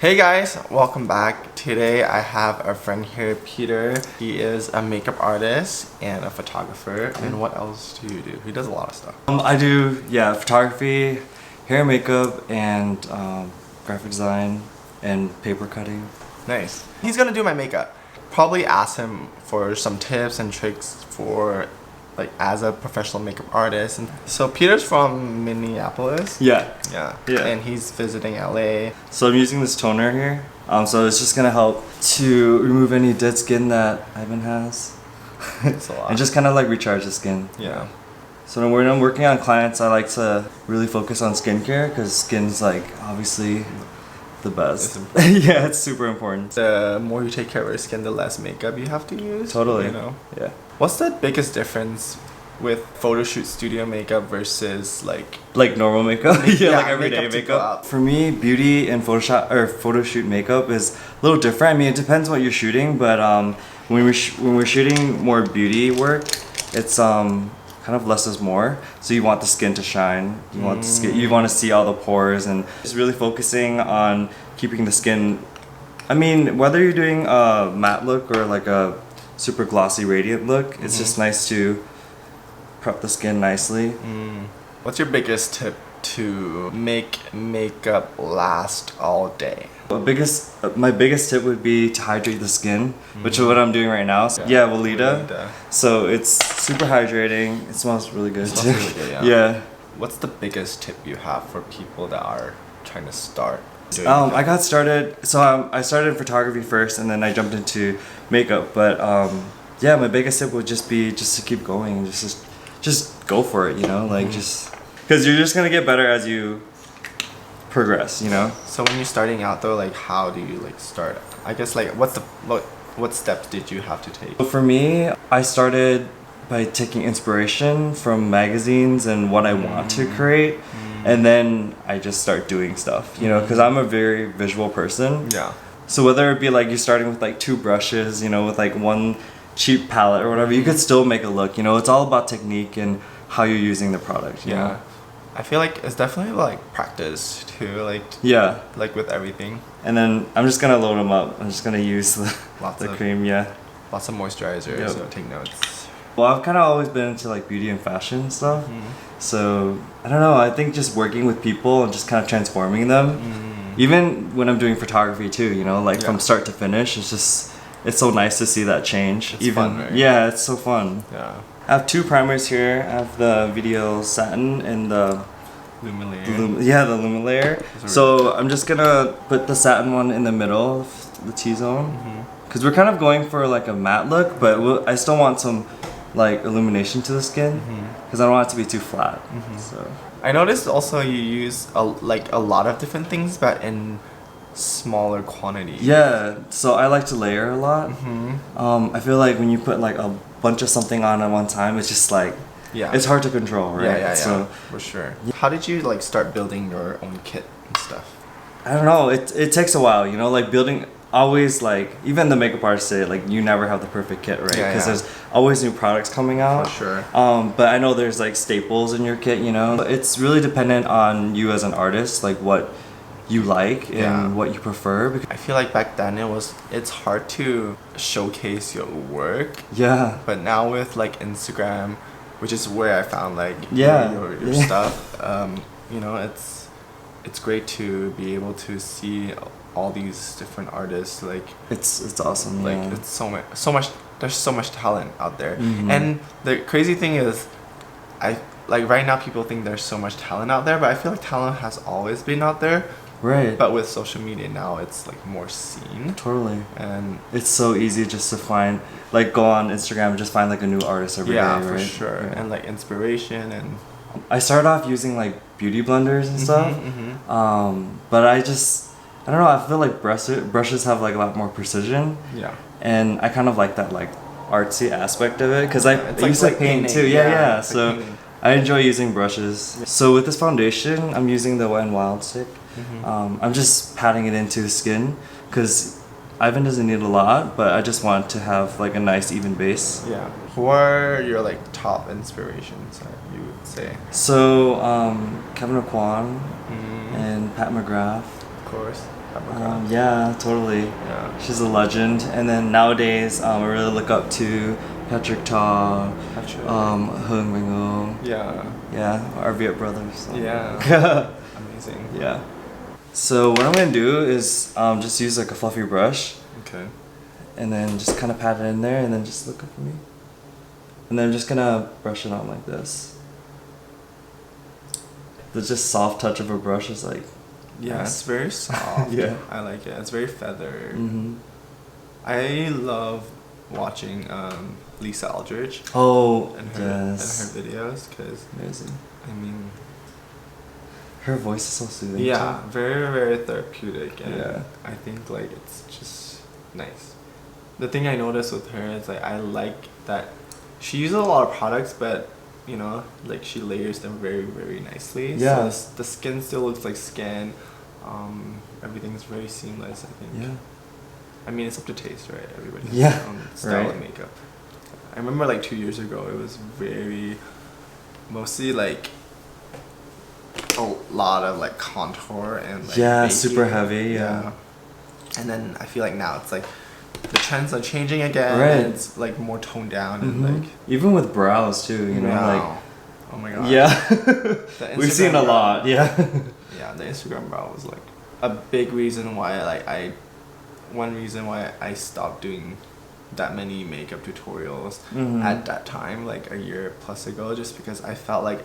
Hey guys, welcome back. Today I have a friend here, Peter. He is a makeup artist and a photographer. And what else do you do? He does a lot of stuff. I do, photography, hair and makeup, and graphic design, and paper cutting. Nice. He's gonna do my makeup. Probably ask him for some tips and tricks for like as a professional makeup artist. And so Peter's from Minneapolis. Yeah. And he's visiting LA. So I'm using this toner here. So it's just gonna help to remove any dead skin that Ivan has. It's a lot. And just kind of like recharge the skin. Yeah. So when I'm working on clients, I like to really focus on skincare because skin's like obviously the best. Yeah, it's super important. The more you take care of your skin, the less makeup you have to use. Totally. You know? Yeah. What's the biggest difference with photo shoot studio makeup versus like normal makeup? Yeah, like everyday makeup to go makeup. out. For me, beauty and photo shoot makeup is a little different. I mean, it depends what you're shooting, but when we're shooting more beauty work, it's kind of less is more. So you want the skin to shine. You want the skin, you want to see all the pores, and just really focusing on keeping the skin. I mean, whether you're doing a matte look or like a super glossy radiant look, it's just nice to prep the skin nicely. What's your biggest tip to make makeup last all day? My biggest tip would be to hydrate the skin, which is what I'm doing right now. So, Weleda. So it's super hydrating. It smells really good. It smells really good, Yeah. What's the biggest tip you have for people that are trying to start doing I got started. So I started in photography first, and then I jumped into makeup. But yeah, my biggest tip would just be to keep going and just go for it. You know, like just because you're just gonna get better as you progress. You know. So when you're starting out though, like how do you like start? I guess like what steps did you have to take? For me, I started by taking inspiration from magazines and what I want to create, and then I just start doing stuff, you know, because I'm a very visual person. Yeah. So whether it be like you're starting with like 2 brushes, you know, with like one cheap palette or whatever, you could still make a look, you know. It's all about technique and how you're using the product, you know? I feel like it's definitely like practice too, like like with everything. And then I'm just gonna load them up. I'm just gonna use the cream, Lots of moisturizer, so take notes. Well, I've kind of always been into like beauty and fashion and stuff. So I don't know, I think just working with people and just kind of transforming them, even when I'm doing photography too, you know, like from start to finish, it's so nice to see that change. It's fun, right? Yeah, it's so fun. Yeah. I have 2 primers here. I have the Video Satin and the LUMILAYER. The LUMILAYER. So I'm just gonna put the satin one in the middle of the T-zone, because we're kind of going for like a matte look, but I still want some like illumination to the skin, because I don't want it to be too flat. So I noticed also you use a lot of different things, but in smaller quantities. Yeah, so I like to layer a lot. I feel like when you put like a bunch of something on at one time, it's just like it's hard to control, right? Yeah, so for sure. How did you like start building your own kit and stuff? I don't know, it takes a while, you know, like building. Always, like, even the makeup artists say, like, you never have the perfect kit, right? Because there's always new products coming out. For sure. But I know there's like staples in your kit, you know. It's really dependent on you as an artist, like what you like and what you prefer. I feel like back then it's hard to showcase your work. Yeah. But now with like Instagram, which is where I found like your stuff, you know, it's great to be able to see all these different artists. Like it's awesome. Like it's so much. There's so much talent out there, and the crazy thing is, right now people think there's so much talent out there, but I feel like talent has always been out there. Right. But with social media now, it's like more seen. Totally. And it's so easy just to find, like, go on Instagram and just find like a new artist every day, right? For sure. Yeah. And like inspiration and. I started off using like beauty blenders and stuff, but I don't know, I feel like brushes have like a lot more precision. Yeah. And I kind of like that like artsy aspect of it, because I used to paint too. Yeah. So I enjoy using brushes. So with this foundation, I'm using the Wet n Wild stick. I'm just patting it into the skin, because Ivan doesn't need a lot, but I just want to have like a nice even base. Yeah. Who are your like top inspirations, you would say? So Kevin O'Quan and Pat McGrath. Of course. Paprika. Yeah, totally. Yeah. She's a legend. And then nowadays, I really look up to Patrick Ta, Hung Mingo. Yeah. Yeah, our Viet brothers. So. Yeah. Amazing. Yeah. So what I'm gonna do is just use like a fluffy brush. Okay. And then just kind of pat it in there, and then just look up for me. And then I'm just gonna brush it on like this. The just soft touch of a brush is like. Yeah, nice. it's very soft. Yeah. I like it. It's very feathered. Mm-hmm. I love watching Lisa Aldridge. Oh, and yes. her videos, because amazing. I mean, her voice is so soothing. Yeah, too. very, very therapeutic, and yeah. I think like it's just nice. The thing I noticed with her is like I like that she uses a lot of products, but you know, like she layers them very, very nicely. Yeah. So the skin still looks like skin. Everything's very seamless, I think. Yeah. I mean, it's up to taste, right? Everybody has Yeah. their own style Right. of makeup. I remember like 2 years ago, it was mostly like a lot of like contour and like baking. Super heavy. Yeah. And then I feel like now it's like the trends are changing again. Right. And it's like more toned down and like even with brows too. You know, like. Oh my god. Yeah. We've seen a lot. Yeah. Yeah, the Instagram brow was like a big reason why one reason why I stopped doing that many makeup tutorials at that time, like a year plus ago, just because I felt like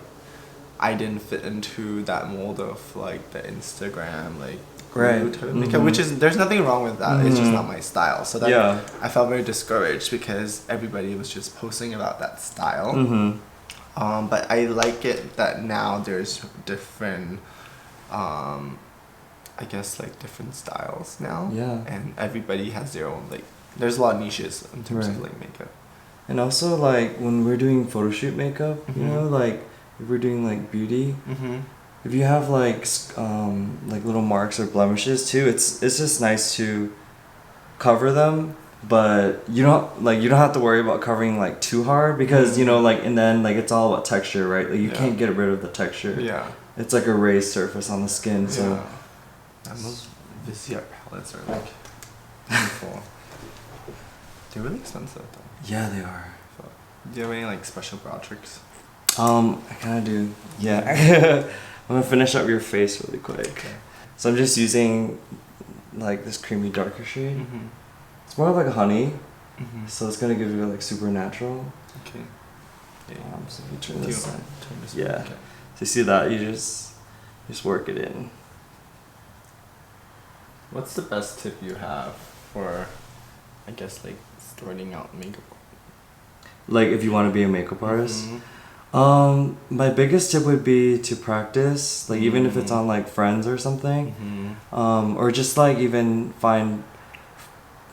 I didn't fit into that mold of like the Instagram like type of makeup, which is, there's nothing wrong with that. It's just not my style. So that I felt very discouraged because everybody was just posting about that style. But I like it that now there's different I guess like different styles now. Yeah. And everybody has their own, like there's a lot of niches in terms of like makeup. And also like when we're doing photo shoot makeup, you know, like if we're doing like beauty, if you have like little marks or blemishes too, it's just nice to cover them, but you don't have to worry about covering like too hard because you know, like, and then like it's all about texture, right? Like you can't get rid of the texture. Yeah. It's like a raised surface on the skin. So and those VISEART palettes are like beautiful. They're really expensive though. Yeah, they are. So, do you have any like special brow tricks? I kind of do. Yeah. I'm gonna finish up your face really quick. Okay. So I'm just using like this creamy darker shade. It's more like a honey, so it's gonna give you like super natural. Okay. So you turn this side. Turn this Yeah. Okay. So you see that, you just work it in. What's the best tip you have for, I guess, like starting out makeup? Like if you want to be a makeup artist. My biggest tip would be to practice, like even if it's on like friends or something, or just like even find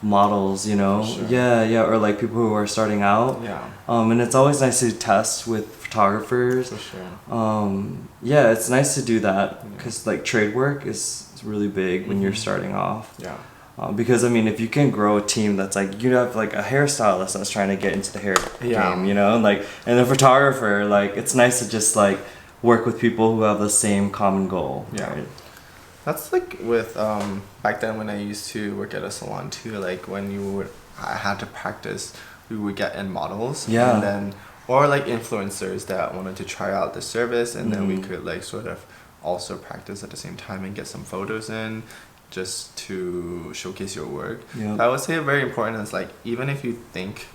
models, you know. For sure. Yeah, or like people who are starting out. Yeah. And it's always nice to test with photographers. For sure. Yeah, it's nice to do that because like trade work is really big when you're starting off. Yeah. Because I mean, if you can grow a team that's like, you have like a hairstylist that's trying to get into the hair game, you know, like, and a photographer, like it's nice to just like work with people who have the same common goal. Yeah. Right? That's like with back then when I used to work at a salon too, like when I had to practice, we would get in models. Yeah. And then, or like influencers that wanted to try out the service, and then we could like sort of also practice at the same time and get some photos in just to showcase your work. I would say very important is like, even if you think,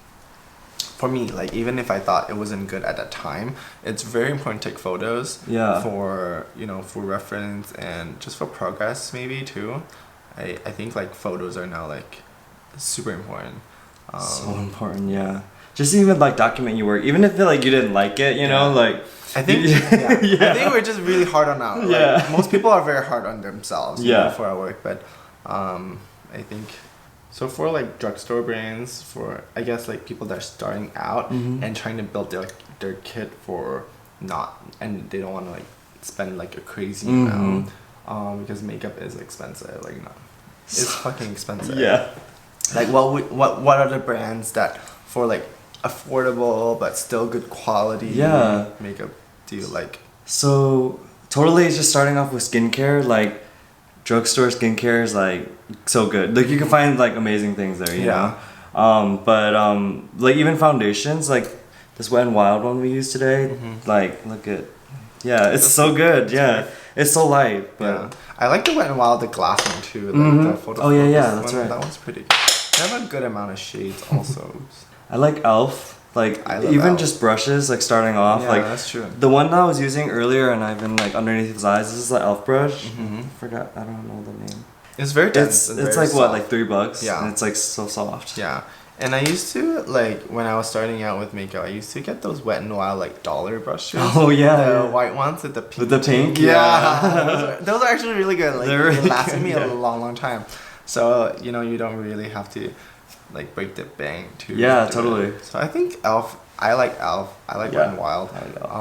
for me, like even if I thought it wasn't good at that time, it's very important to take photos for, you know, for reference and just for progress maybe too. I think like photos are now like super important. So important, yeah. Just even like document your work, even if like you didn't like it, you know, like. I think I think we're just really hard on our like, most people are very hard on themselves you know, for our work, but I think so for like drugstore brands, for I guess like people that are starting out and trying to build their kit for and they don't want to like spend like a crazy amount because makeup is expensive, like it's fucking expensive. Like what are the brands that for like affordable but still good quality makeup do you like? So totally just starting off with skincare, like drugstore skincare is like so good. Like you can find like amazing things there, you know. But like even foundations, like this Wet n Wild one we used today, like look at, yeah, it's so good. Yeah, it's so light. But I like the Wet n Wild, the glass one too. Like the photo that's right. That one's pretty good. They have a good amount of shades also. I like Elf. Like even Elf. Just brushes, like starting off. Yeah, like that's true. The one that I was using earlier, and I've been like underneath his eyes. This is the Elf brush. I forgot. I don't know the name. It's very dense. It's like soft. What, like $3? Yeah. And it's like so soft. Yeah. And I used to, like, when I was starting out with makeup, I used to get those Wet n Wild, like, dollar brushes. Oh, yeah. The white ones with the pink. With the pink? Yeah. those are actually really good. Like, They're really they lasted me good, a long time. So, you know, you don't really have to, like, break the bank to Yeah, totally. So I think Elf, I like Elf. I like Wet n Wild. I like Elf.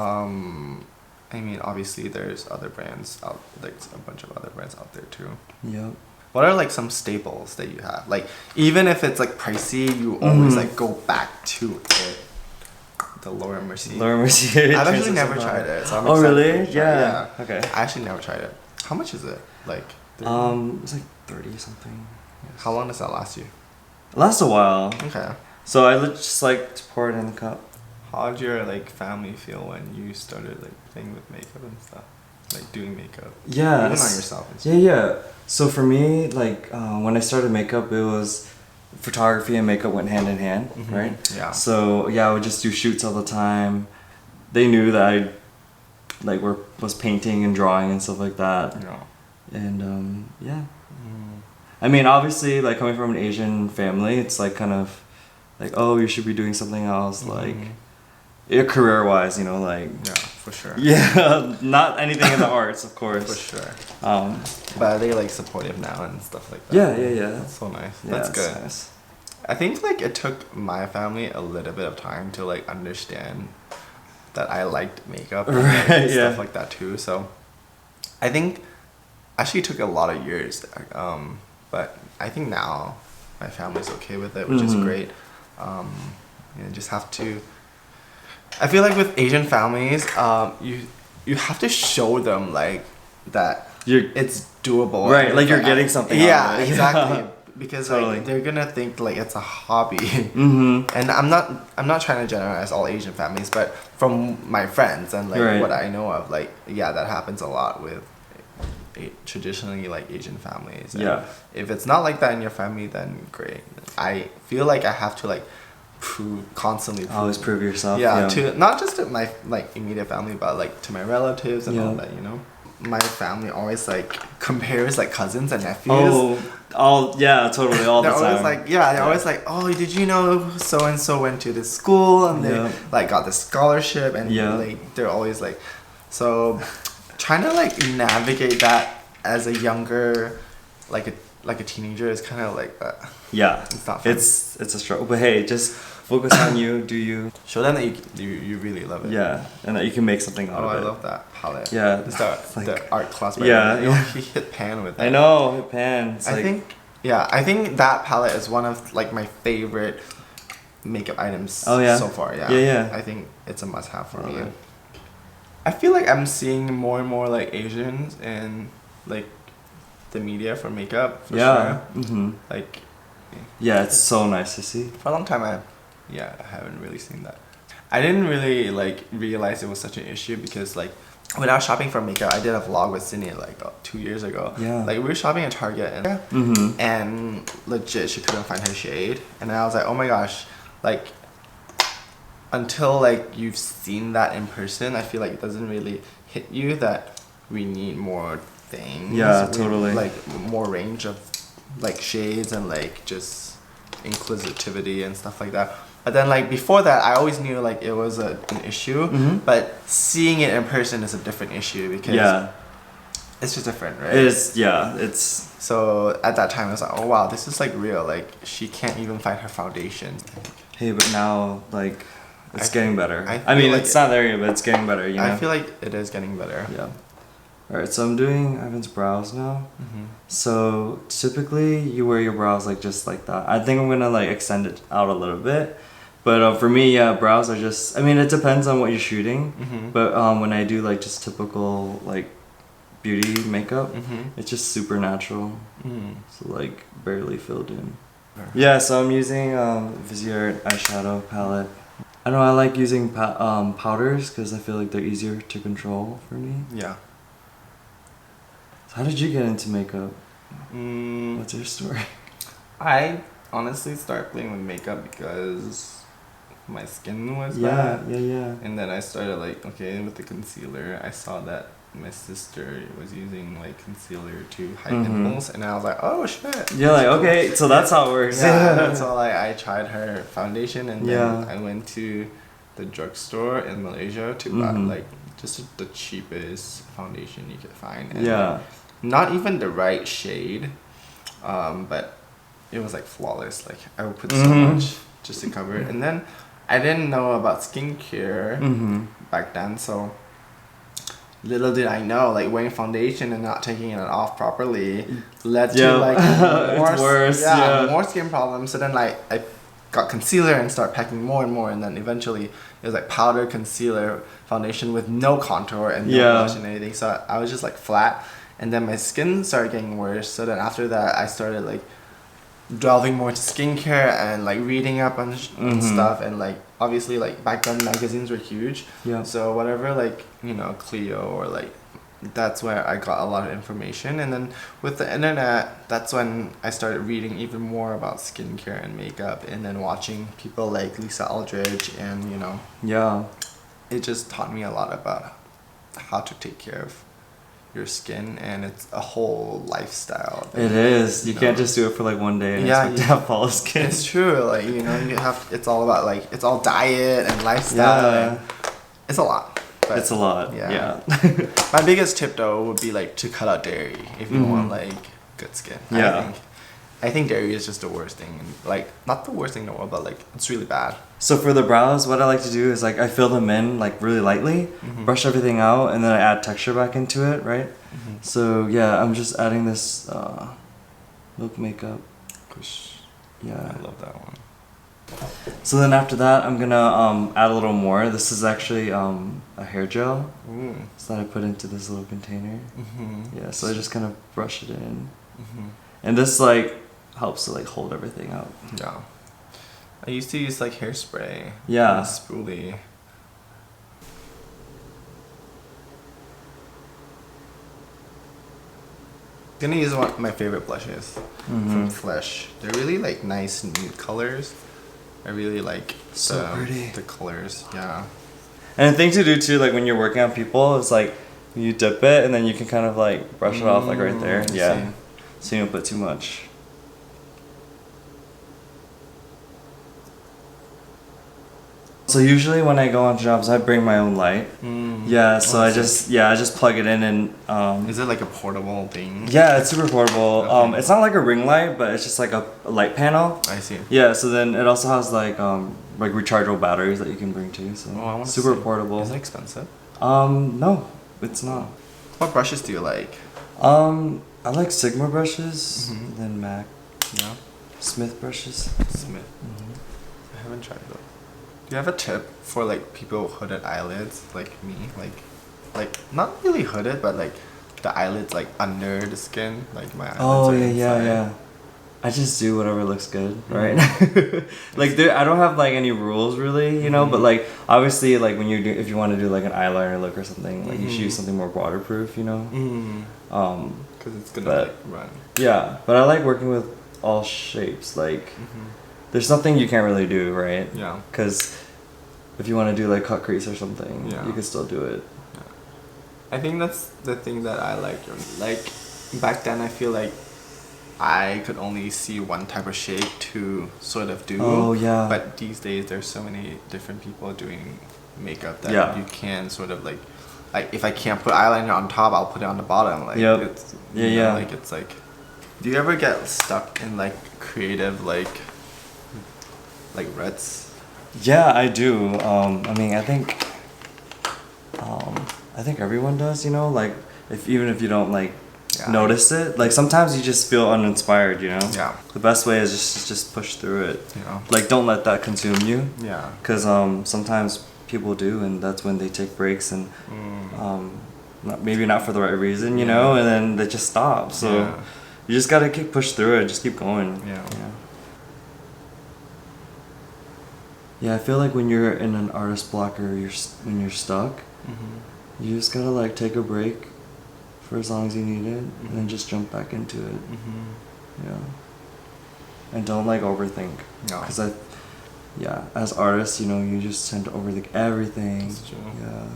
I mean, obviously, there's other brands out, like, a bunch of other brands out there, too. Yep. What are like some staples that you have? Like even if it's like pricey, you always like go back to it. The Laura Mercier. Laura Mercier. I've actually never tried it. So I'm oh really? Yeah. Okay. I actually never tried it. How much is it? Like. It's like 30 something. Yes. How long does that last you? It lasts a while. Okay. So I just like to pour it in the cup. How did your like family feel when you started like playing with makeup and stuff? Like doing makeup. Yeah. Even on yourself. Yeah. So for me, like when I started makeup, it was photography and makeup went hand in hand, right? Yeah. So yeah, I would just do shoots all the time. They knew that I like was painting and drawing and stuff like that. Yeah. And yeah. I mean, obviously, like coming from an Asian family, it's like kind of like, oh, you should be doing something else, like career-wise, you know, like. Yeah, for sure. Yeah, not anything in the arts, of course. For sure. But are they like supportive now and stuff like that? Yeah. That's so nice. Yeah, That's good. Nice. I think like it took my family a little bit of time to like understand that I liked makeup and like, stuff like that too. So I think actually it took a lot of years. But I think now my family's okay with it, which is great. You just have to. I feel like with Asian families, you have to show them like that it's doable. Right, like you're getting something. Yeah, out of it. exactly. Because totally. like, they're gonna think like it's a hobby. And I'm not trying to generalize all Asian families, but from my friends and like what I know of, like that happens a lot with traditionally like Asian families. And if it's not like that in your family, then great. I feel like I have to like constantly always prove yourself. To not just to my like immediate family, but like to my relatives and all that, you know. My family always like compares like cousins and nephews. Totally, all the time. They're always like, they're always like, oh, did you know so and so went to this school and they like got this scholarship and like they're always like, so trying to like navigate that as a younger, like a teenager is kind of like it's not fun. It's a struggle, but hey, just focus on you, do you. Show them that you really love it. Yeah, and that you can make something out of it. I love that palette. Yeah. The art class. He hit pan with it. I know, hit pan. I think that palette is one of like my favorite makeup items so far. Yeah. I think it's a must have for me. I feel like I'm seeing more and more like Asians in like the media for makeup. For sure. Like. Yeah, it's so nice to see. For a long time, I haven't really seen that. I didn't really like realize it was such an issue because like when I was shopping for makeup, I did a vlog with Sydney like 2 years ago. Yeah. Like we were shopping at Target and legit she couldn't find her shade, and I was like, oh my gosh, like until like you've seen that in person, I feel like it doesn't really hit you that we need more things. Yeah, totally. Like more range of like shades and like just inclusivity and stuff like that. But then like before that, I always knew like it was an issue, but seeing it in person is a different issue because it's just different, right? It's so at that time I was like, oh wow, this is like real. Like she can't even find her foundation. Hey, but now like it's getting better. I mean, like, it's not there yet, but it's getting better. You know? I feel like it is getting better. Yeah. Alright, so I'm doing Ivan's brows now. So typically you wear your brows like just like that. I think I'm gonna like extend it out a little bit. But for me, brows are just, I mean, it depends on what you're shooting. But when I do like just typical like beauty makeup. It's just super natural. So like barely filled in. Yeah, so I'm using VISEART eyeshadow palette. I know I like using powders because I feel like they're easier to control for me. Yeah. So how did you get into makeup? What's your story? I honestly started playing with makeup because my skin was bad. Yeah. And then I started like, okay, with the concealer, I saw that my sister was using like concealer to hide pimples, and I was like, oh shit. You're like, okay, so that's how it works. Yeah, so like I tried her foundation, and then I went to the drugstore in Malaysia to buy like just the cheapest foundation you could find. And like, not even the right shade, but it was like flawless. Like I would put so much just to cover it, and then I didn't know about skincare back then, so little did I know, like wearing foundation and not taking it off properly led to like more skin problems. So then like I got concealer and started packing more and more, and then eventually it was like powder, concealer, foundation with no contour and no blush and anything. So I was just like flat, and then my skin started getting worse. So then after that I started like delving more into skincare and like reading up on stuff, and like obviously like back then magazines were huge, so whatever, like, you know, Clio or like, that's where I got a lot of information. And then with the internet, that's when I started reading even more about skincare and makeup, and then watching people like Lisa Aldridge, and you know, it just taught me a lot about how to take care of your skin, and it's a whole lifestyle. It is. You can't just do it for like one day and expect to have flawless skin. It's true. Like, you know, you have. It's all about like, it's all diet and lifestyle. And it's a lot. But it's a lot. Yeah. My biggest tip though would be like to cut out dairy if you want like good skin. I think dairy is just the worst thing. Like, not the worst thing in the world, but like it's really bad. So for the brows, what I like to do is like I fill them in like really lightly, brush everything out, and then I add texture back into it, right? So yeah, I'm just adding this milk makeup. I love that one. So then after that, I'm gonna add a little more. This is actually a hair gel. So that I put into this little container. Yeah, so I just kind of brush it in. And this like helps to like hold everything up. Yeah. I used to use like hairspray. Yeah. Spoolie. I'm gonna use one of my favorite blushes from Flesh. They're really like nice nude colors. I really like the colors. Yeah. And the thing to do too, like when you're working on people, is like you dip it and then you can kind of like brush it off like right there. Yeah. So you don't put too much. So usually when I go on jobs, I bring my own light. Yeah, so I just plug it in and is it like a portable thing? Yeah, it's super portable. Okay. It's not like a ring light, but it's just like a light panel. I see. Yeah, so then it also has like rechargeable batteries that you can bring too. So I want to super see. portable. Is it expensive? No, it's not. What brushes do you like? I like Sigma brushes, then MAC. Yeah. Smith brushes. Smith. I haven't tried those. Do you have a tip for like people with hooded eyelids like me? Like not really hooded, but like the eyelids like under the skin, like my eyelids are inside. Yeah. I just do whatever looks good, right? Like I don't have like any rules really, you know. But like obviously, like when if you want to do like an eyeliner look or something, like you should use something more waterproof, you know. Because it's gonna like run. Yeah, but I like working with all shapes. Like there's nothing you can't really do, right? Yeah. Because if you want to do like cut crease or something, you can still do it. Yeah. I think that's the thing that I like. Like back then, I feel like I could only see one type of shape to sort of do. Oh yeah. But these days, there's so many different people doing makeup that you can sort of like if I can't put eyeliner on top, I'll put it on the bottom. Like it's, you know, like it's like. Do you ever get stuck in like creative like ruts? Yeah, I do. I mean, I think everyone does. You know, like even if you don't like notice it, like sometimes you just feel uninspired. You know. Yeah. The best way is just push through it. Yeah. Like don't let that consume you. Yeah. Because sometimes people do, and that's when they take breaks and maybe not for the right reason, you know, and then they just stop. So you just gotta keep push through it, just keep going. Yeah, I feel like when you're in an artist block or when you're stuck, you just gotta like take a break for as long as you need it, and then just jump back into it. Yeah, and don't like overthink. Because as artists, you know, you just tend to overthink everything. That's true. Yeah.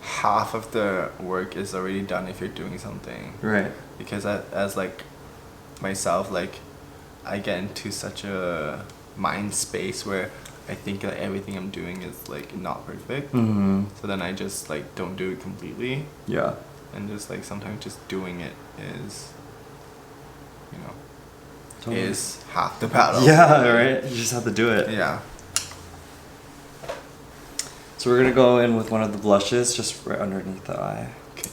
Half of the work is already done if you're doing something. Right. Because as like myself, like I get into such a mind space where I think that everything I'm doing is like not perfect. So then I just like don't do it completely. Yeah. And just like sometimes just doing it is, you know, totally. Is half the battle. Yeah, right? You just have to do it. Yeah. So we're gonna go in with one of the blushes just right underneath the eye. Okay.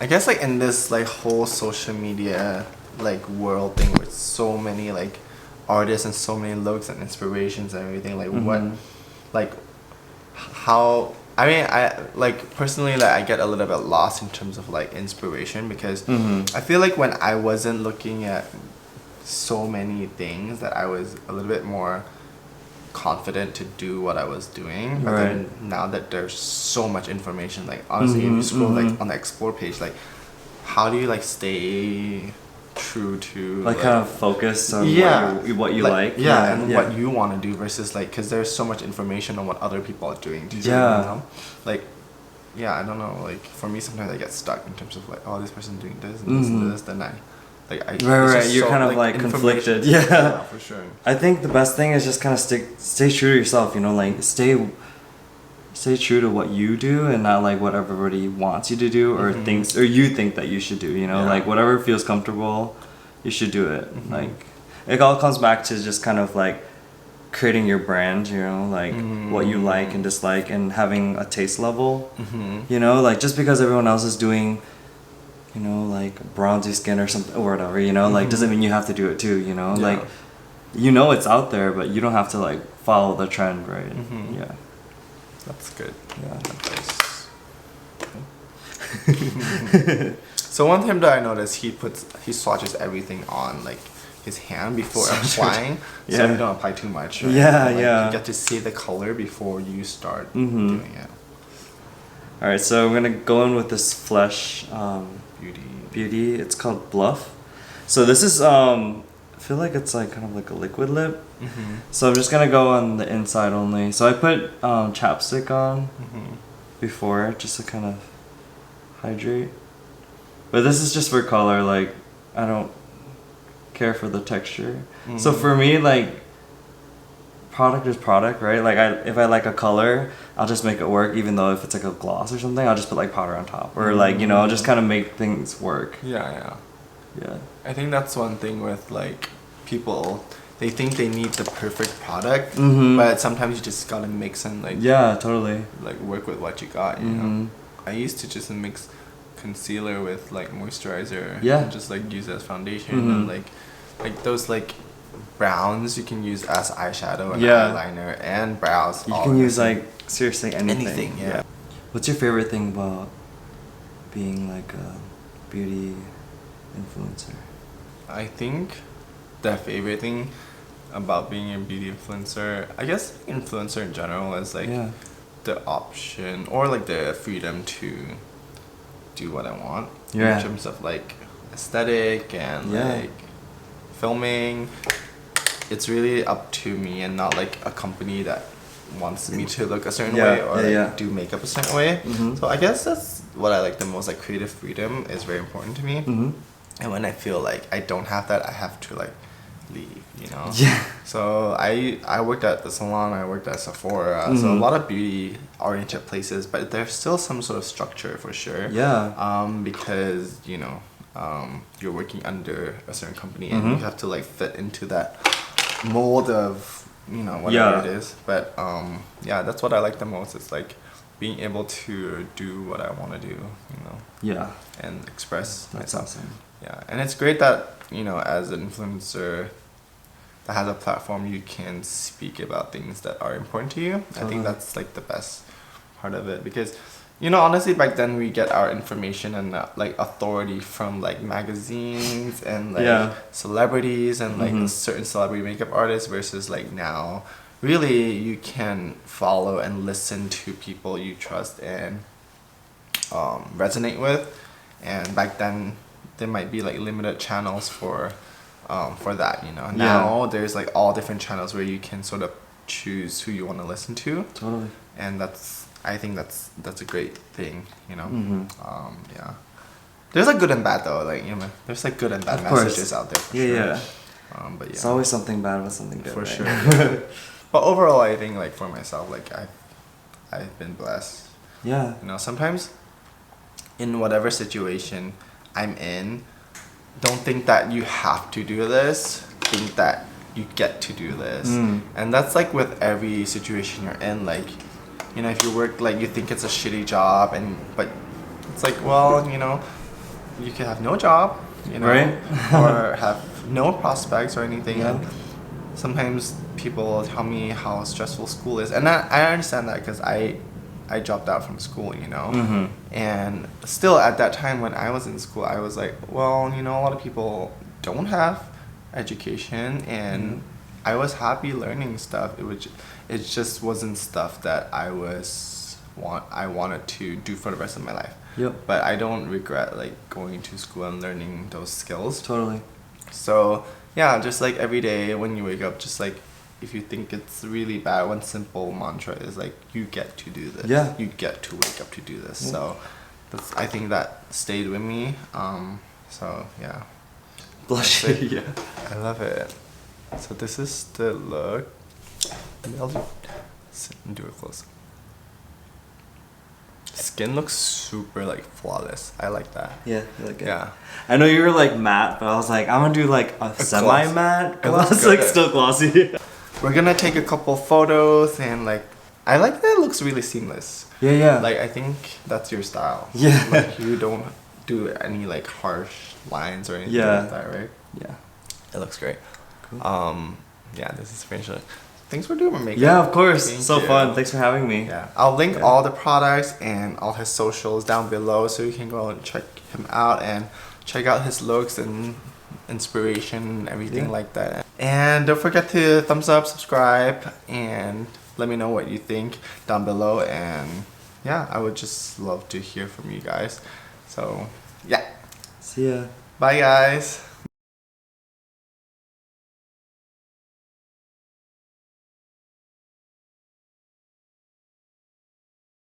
I guess like in this like whole social media like world thing with so many like artists and so many looks and inspirations and everything, like what, like how, I mean, I like personally like I get a little bit lost in terms of like inspiration because I feel like when I wasn't looking at so many things that I was a little bit more confident to do what I was doing. But then now that there's so much information, like honestly if you scroll like on the explore page, like how do you like stay true to like kind of focus on what you like and what you want to do versus like, because there's so much information on what other people are doing too, you know? Like I don't know, like for me sometimes I get stuck in terms of like, oh, this person doing this and this and this, then I you're kind of like conflicted. Yeah, for sure. I think the best thing is just kind of stay true to yourself, you know, like stay true to what you do and not like what everybody wants you to do or thinks or you think that you should do, you know, like whatever feels comfortable, you should do it. Like it all comes back to just kind of like creating your brand, you know, like what you like and dislike and having a taste level, you know, like just because everyone else is doing, you know, like bronzy skin or something or whatever, you know, like doesn't mean you have to do it too, you know, like, you know, it's out there, but you don't have to like follow the trend, right? Yeah. That's good. Yeah. Nice. So one thing that I noticed, he swatches everything on like his hand before applying, so you don't apply too much. Right? You get to see the color before you start doing it. All right, so I'm gonna go in with this Flesh Beauty. It's called Bluff. So this is I feel like it's like kind of like a liquid lip. So I'm just gonna go on the inside only. So I put chapstick on before just to kind of hydrate. But this is just for color. Like I don't care for the texture. So for me, like product is product, right? Like if I like a color, I'll just make it work. Even though if it's like a gloss or something, I'll just put like powder on top or like, you know, I'll just kind of make things work. Yeah. I think that's one thing with like people, they think they need the perfect product, but sometimes you just gotta mix and like like work with what you got, you know. I used to just mix concealer with like moisturizer and just like use it as foundation and like those like browns you can use as eyeshadow and eyeliner and brows. You can use like seriously anything. Yeah. What's your favorite thing about being like a beauty influencer? I think the favorite thing about being a beauty influencer, I guess influencer in general, is like the option or like the freedom to do what I want in terms of like aesthetic and like filming. It's really up to me and not like a company that wants me to look a certain way or like do makeup a certain way. So I guess that's what I like the most. Like creative freedom is very important to me. And when I feel like I don't have that, I have to like leave, you know? So I worked at the salon, I worked at Sephora, so a lot of beauty oriented places, but there's still some sort of structure for sure. Because, you know, you're working under a certain company and you have to like fit into that mold of, you know, whatever it is. But that's what I like the most. It's like being able to do what I want to do, you know? And express myself. Awesome. And it's great that, you know, as an influencer that has a platform, you can speak about things that are important to you. I think that's like the best part of it, because you know, honestly, back then we get our information and like authority from like magazines and like celebrities and like certain celebrity makeup artists, versus like now, really you can follow and listen to people you trust and resonate with. And back then there might be like limited channels for that, you know. Now there's like all different channels where you can sort of choose who you want to listen to. Totally. And I think that's a great thing, you know. Yeah. There's like good and bad though, like, you know, there's like good and bad messages out there for sure. Yeah. But yeah. It's always something bad with something good. For right? sure. Yeah. But overall, I think like for myself, like I've been blessed. Yeah. You know, sometimes in whatever situation I'm in, don't think that you have to do this. Think that you get to do this. And that's like with every situation you're in. Like, you know, if you work, like you think it's a shitty job, but it's like, well, you know, you could have no job, you know, right? or have no prospects or anything. And sometimes people tell me how stressful school is, and I understand that because I dropped out from school, you know. And still at that time when I was in school, I was like, well, you know, a lot of people don't have education, and I was happy learning stuff. It just wasn't stuff that I wanted to do for the rest of my life. But I don't regret like going to school and learning those skills. Totally. So yeah, just like every day when you wake up, just like if you think it's really bad, one simple mantra is like, you get to do this. Yeah. You get to wake up to do this. So I think that stayed with me. So yeah. Blush. Yeah. I love it. So this is the look. Maybe I'll sit and do it close. Skin looks super like flawless. I like that. Yeah, you like it. Yeah. I know you were like matte, but I was like, I'm gonna do like a semi-matte gloss, like still glossy. We're gonna take a couple photos and like, I like that it looks really seamless. Yeah. Like I think that's your style. Yeah. Like you don't do any like harsh lines or anything like that, right? Yeah. It looks great. Cool. Yeah, this is finished. Thanks for doing my makeup. Yeah, of course. Thank so you. fun. Thanks for having me. Yeah. I'll link all the products and all his socials down below, so you can go and check him out and check out his looks and inspiration and everything like that. And don't forget to thumbs up, subscribe, and let me know what you think down below. And yeah, I would just love to hear from you guys. So yeah. See ya. Bye guys.